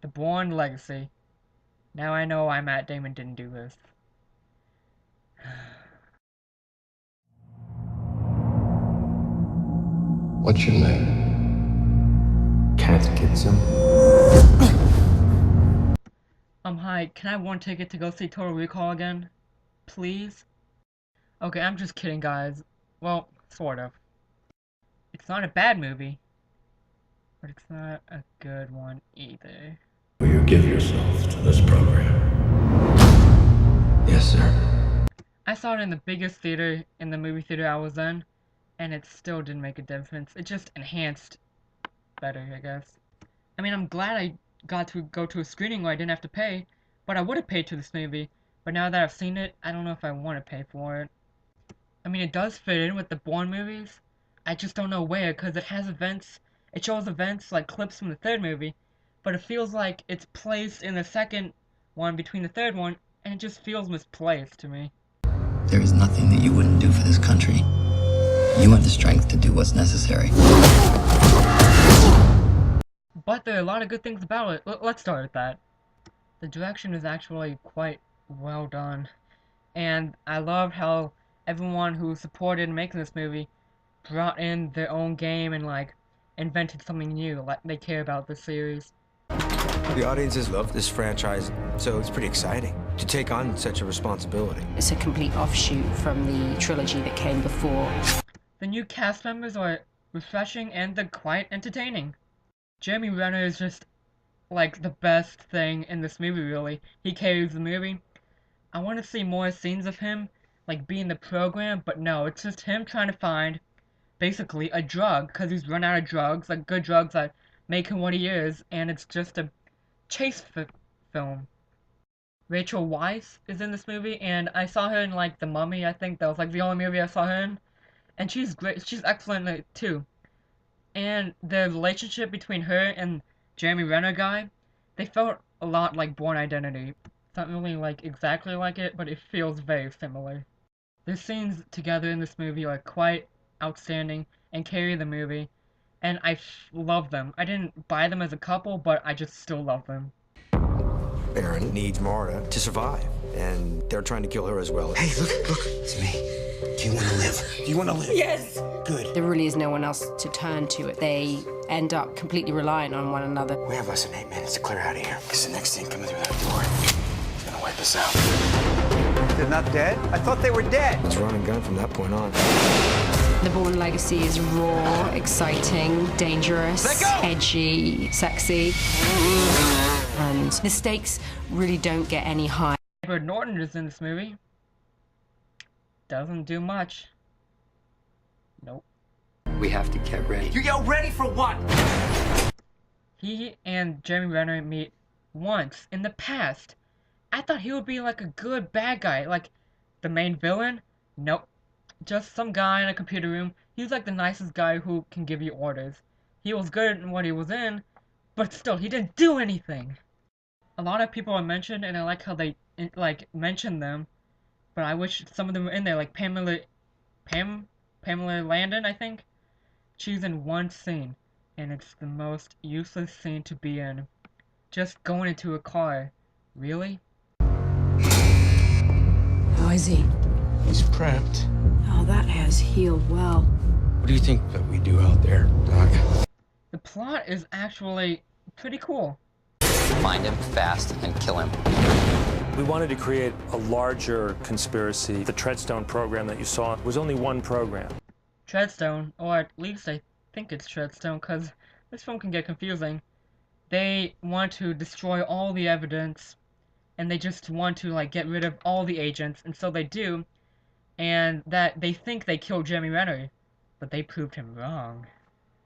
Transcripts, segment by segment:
The Bourne Legacy. Now I know why Matt Damon didn't do this. What's your name? Kenneth Gibson. Hi, can I have one ticket to go see Total Recall again? Please? Okay, I'm just kidding, guys. Well, sort of. It's not a bad movie, but it's not a good one either. Will you give yourself to this program? Yes, sir. I saw it in the biggest theater in the movie theater I was in, and it still didn't make a difference. It just enhanced better, I guess. I mean, I'm glad I got to go to a screening where I didn't have to pay, but I would have paid to this movie. But now that I've seen it, I don't know if I want to pay for it. I mean, it does fit in with the Bourne movies. I just don't know where, because it has events. It shows events like clips from the third movie, but it feels like it's placed in the second one between the third one, and it just feels misplaced to me. There is nothing that you wouldn't do for this country. You have the strength to do what's necessary. But there are a lot of good things about it. Let's start with that. The direction is actually quite well done. And I love how everyone who supported making this movie brought in their own game and, like, invented something new. Like, they care about the series. The audiences love this franchise, so it's pretty exciting to take on such a responsibility. It's a complete offshoot from the trilogy that came before. The new cast members are refreshing and they're quite entertaining. Jeremy Renner is just, like, the best thing in this movie, really. He carries the movie. I want to see more scenes of him, like, be in the program, but no, it's just him trying to find, basically, a drug, because he's run out of drugs, like, good drugs that make him what he is, and it's just a chase film. Rachel Weisz is in this movie, and I saw her in, like, The Mummy, I think. That was, like, the only movie I saw her in. And she's great. She's excellent in it, too. And the relationship between her and Jeremy Renner guy, they felt a lot like Bourne Identity. It's not really like exactly like it, but it feels very similar. The scenes together in this movie are quite outstanding and carry the movie, and I love them. I didn't buy them as a couple, but I just still love them. Aaron needs Marta to survive, and they're trying to kill her as well. Hey, look, it's me. Do you want to live? Do you want to live? Yes! Good. There really is no one else to turn to. They end up completely reliant on one another. We have less than 8 minutes to clear out of here. Because the next thing coming through that door is gonna wipe us out. They're not dead? I thought they were dead. It's run and gun from that point on. The Bourne Legacy is raw, exciting, dangerous, edgy, sexy. And the stakes really don't get any higher. Edward Norton is in this movie. Doesn't do much. Nope. We have to get ready. You're ready for what? He and Jeremy Renner meet once in the past. I thought he would be like a good bad guy, like the main villain. Nope. Just some guy in a computer room. He's like the nicest guy who can give you orders. He was good in what he was in, but still, he didn't do anything. A lot of people are mentioned, and I like how they, like, mention them. But I wish some of them were in there, like Pamela Landon, I think. She's in one scene, and it's the most useless scene to be in. Just going into a car. Really? How is he? He's prepped. Oh, that has healed well. What do you think that we do out there, Doc? The plot is actually pretty cool. Find him fast and kill him. We wanted to create a larger conspiracy. The Treadstone program that you saw was only one program. Treadstone, or at least I think it's Treadstone, because this film can get confusing. They want to destroy all the evidence, and they just want to, like, get rid of all the agents, and so they do, and that they think they killed Jeremy Renner, but they proved him wrong.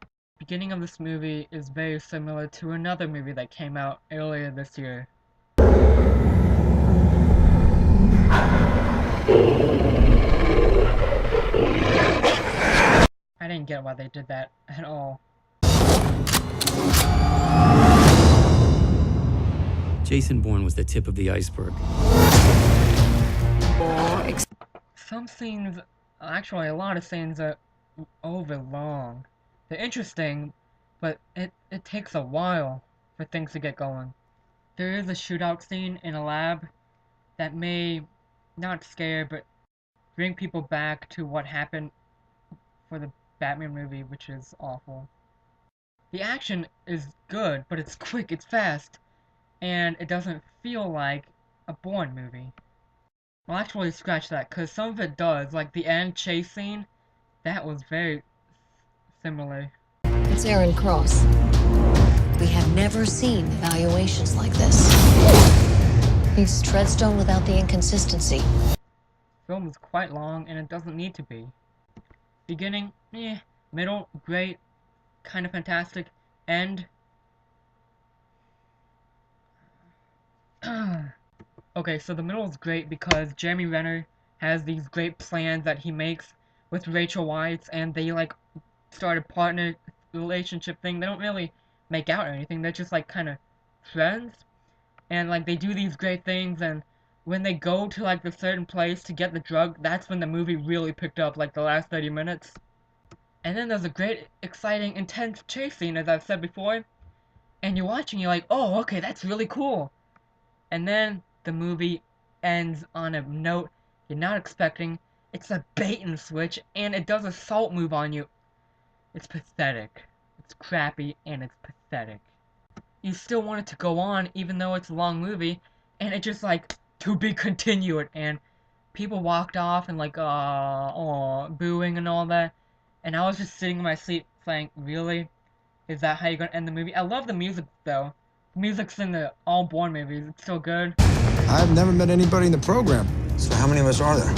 The beginning of this movie is very similar to another movie that came out earlier this year. I didn't get why they did that at all. Jason Bourne was the tip of the iceberg. Some scenes, actually a lot of scenes are over long. They're interesting, but it takes a while for things to get going. there is a shootout scene in a lab that may not scare, but bring people back to what happened for the Batman movie, which is awful. The action is good, but it's quick, it's fast, and it doesn't feel like a Bourne movie. Well, actually, scratch that, because some of it does, like the end chase scene, that was very similar. It's Aaron Cross. We have never seen evaluations like this. He's Treadstone without the inconsistency. The film is quite long, and it doesn't need to be. Beginning, middle, great, kind of fantastic, end. Okay, so the middle is great because Jeremy Renner has these great plans that he makes with Rachel Weisz, and they like start a partner relationship thing. They don't really make out or anything. They're just like kind of friends, and like they do these great things. And when they go to like the certain place to get the drug, that's when the movie really picked up, like the last 30 minutes. And then there's a great, exciting, intense chase scene, as I've said before. And you're watching, you're like, oh, okay, that's really cool. And then the movie ends on a note you're not expecting. It's a bait and switch, and it does a salt move on you. It's pathetic. It's crappy, and it's pathetic. You still want it to go on, even though it's a long movie, and it just like, to be continued, and people walked off and like, booing and all that. And I was just sitting in my seat saying, really? Is that how you're gonna end the movie? I love the music, though. The music's in the all Bourne movies. It's so good. I've never met anybody in the program. So how many of us are there?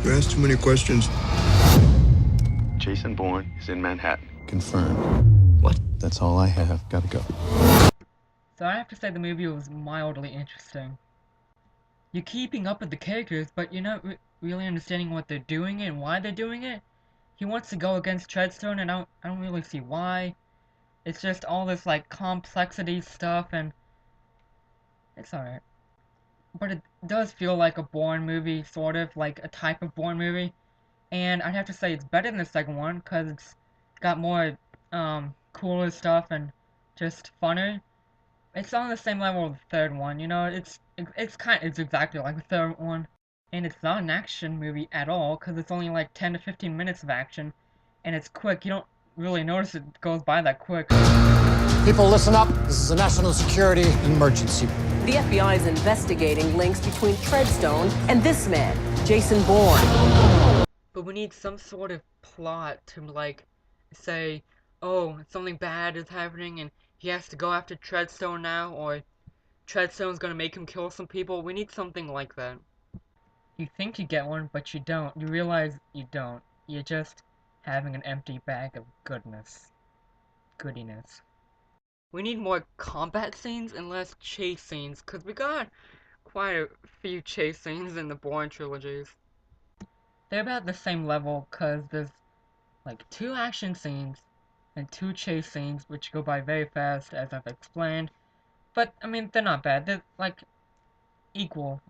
You ask too many questions. Jason Bourne is in Manhattan. Confirmed. What? That's all I have. Gotta go. So I have to say the movie was mildly interesting. You're keeping up with the characters, but you're not really understanding what they're doing and why they're doing it. He wants to go against Treadstone, and I don't really see why. It's just all this like complexity stuff, and it's alright. But it does feel like a Bourne movie, sort of like a type of Bourne movie. And I'd have to say it's better than the second one because it's got more cooler stuff and just funner. It's on the same level as the third one, you know. It's exactly like the third one. And it's not an action movie at all, because it's only like 10 to 15 minutes of action, and it's quick. You don't really notice it goes by that quick. People, listen up. This is a national security emergency. The FBI is investigating links between Treadstone and this man, Jason Bourne. But we need some sort of plot to, like, say, oh, something bad is happening and he has to go after Treadstone now, or Treadstone's gonna make him kill some people. We need something like that. You think you get one, but you don't. You realize you don't. You're just having an empty bag of goodness. Goodiness. We need more combat scenes and less chase scenes, because we got quite a few chase scenes in the Bourne trilogies. They're about the same level, because there's like 2 action scenes and 2 chase scenes, which go by very fast, as I've explained. But, I mean, they're not bad. They're, like, equal.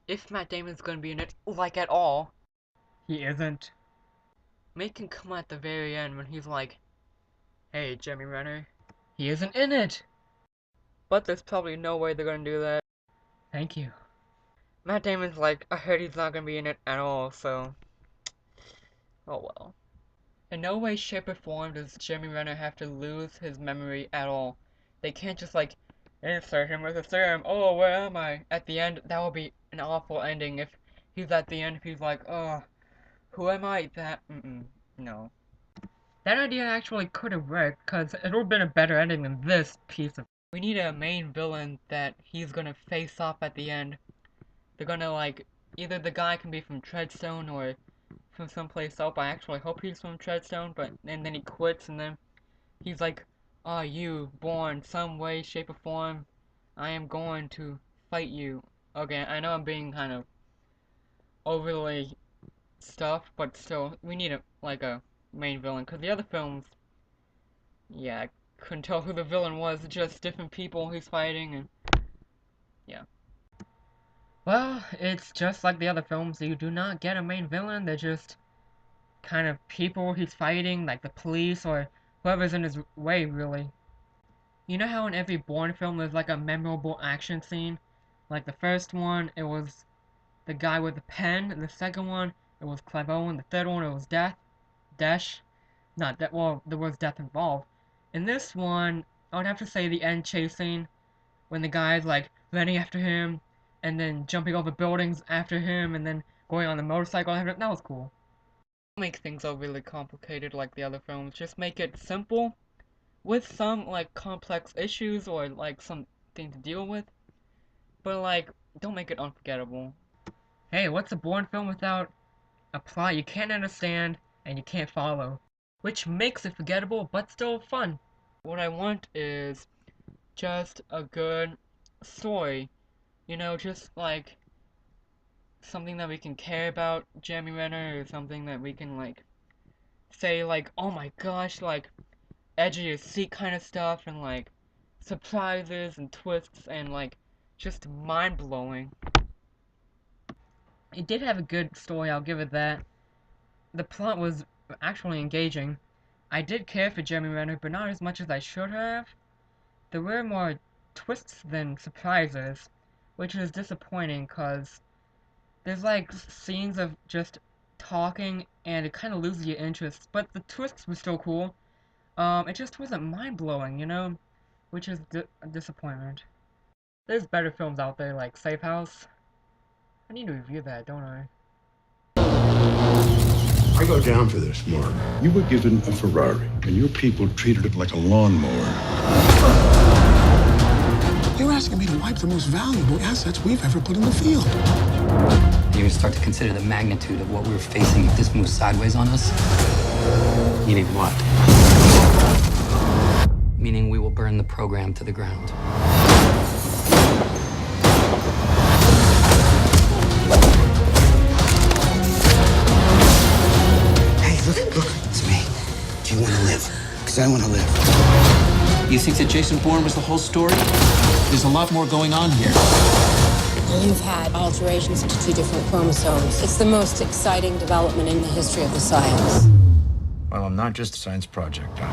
If Matt Damon's gonna be in it, like, at all, he isn't. Make him come at the very end when he's like, hey, Jeremy Renner, he isn't in it! But there's probably no way they're gonna do that. Thank you. Matt Damon's like, I heard he's not gonna be in it at all, so... oh well. In no way, shape, or form does Jeremy Renner have to lose his memory at all. They can't just, like, insert him with a serum. Oh, where am I? At the end, that would be an awful ending if he's at the end, if he's like, oh, who am I? No. That idea actually could have worked, because it would have been a better ending than this piece of... We need a main villain that he's gonna face off at the end. They're gonna, like, either the guy can be from Treadstone or from someplace else. I actually hope he's from Treadstone, and then he quits, and then he's like, oh, you, Bourne, some way, shape, or form, I am going to fight you. Okay, I know I'm being kind of overly stuff, but still, we need a main villain, because the other films, yeah, I couldn't tell who the villain was, just different people he's fighting, and yeah. Well, it's just like the other films, you do not get a main villain, they're just kind of people he's fighting, like the police, or whoever's in his way, really. You know how in every Bourne film there's like a memorable action scene? Like the first one, it was the guy with the pen, and the second one, it was Clavon, the third one, it was Dash. Not that, well, there was death involved. In this one, I would have to say the end chase scene, when the guy's like running after him, and then jumping over buildings after him, and then going on the motorcycle after him. That was cool. Don't make things overly complicated like the other films. Just make it simple, with some like complex issues or like something to deal with. But like, don't make it unforgettable. Hey, what's a Bourne film without a plot you can't understand and you can't follow? Which makes it forgettable but still fun. What I want is just a good story. You know, just like something that we can care about Jeremy Renner, or something that we can like say like, oh my gosh, like edge of your seat kind of stuff, and like surprises and twists and like just mind blowing. It did have a good story, I'll give it that. The plot was actually engaging. I did care for Jeremy Renner, but not as much as I should have. There were more twists than surprises, which is disappointing because there's like scenes of just talking and it kind of loses your interest, but the twists were still cool. It just wasn't mind-blowing, you know, which is a disappointment. There's better films out there like Safe House. I need to review that, don't I? I go down for this, Mark. You were given a Ferrari, and your people treated it like a lawnmower. You're asking me to wipe the most valuable assets we've ever put in the field. You're gonna start to consider the magnitude of what we're facing if this moves sideways on us? Meaning what? Meaning we will burn the program to the ground. Hey, look, it's me. Do you want to live? Because I want to live. You think that Jason Bourne was the whole story? There's a lot more going on here. You've had alterations to 2 different chromosomes. It's the most exciting development in the history of the science. Well, I'm not just a science project, Doc.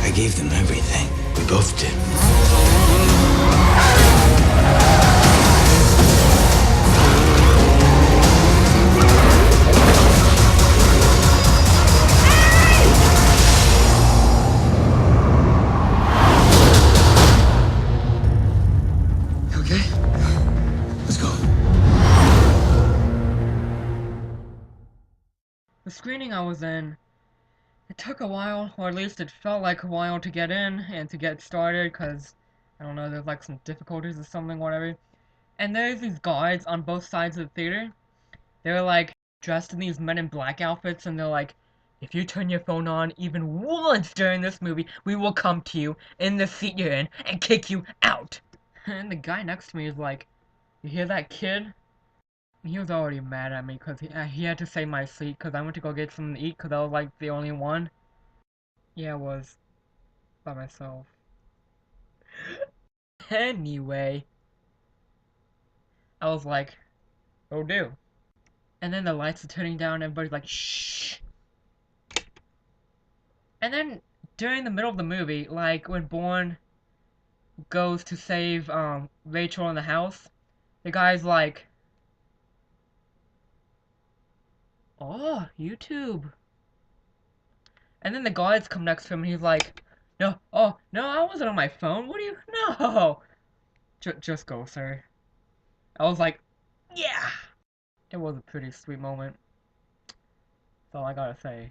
I gave them everything. We both did. Okay? Let's go. The screening I was in, it took a while, or at least it felt like a while to get in and to get started, because, I don't know, there's like some difficulties or something, whatever. And there's these guards on both sides of the theater. They're like dressed in these Men in Black outfits, and they're like, if you turn your phone on even once during this movie, we will come to you in the seat you're in and kick you out. And the guy next to me is like, you hear that, kid? He was already mad at me because he had to save my seat because I went to go get something to eat because I was like the only one. Yeah, I was by myself. Anyway, I was like, oh do. And then the lights are turning down, everybody's like, shh. And then during the middle of the movie, like when Bourne goes to save Rachel in the house, the guy's like, oh, YouTube. And then the guards come next to him and he's like, no, oh, no, I wasn't on my phone. What do you, no. Just go, sir. I was like, yeah. It was a pretty sweet moment. That's all I gotta say.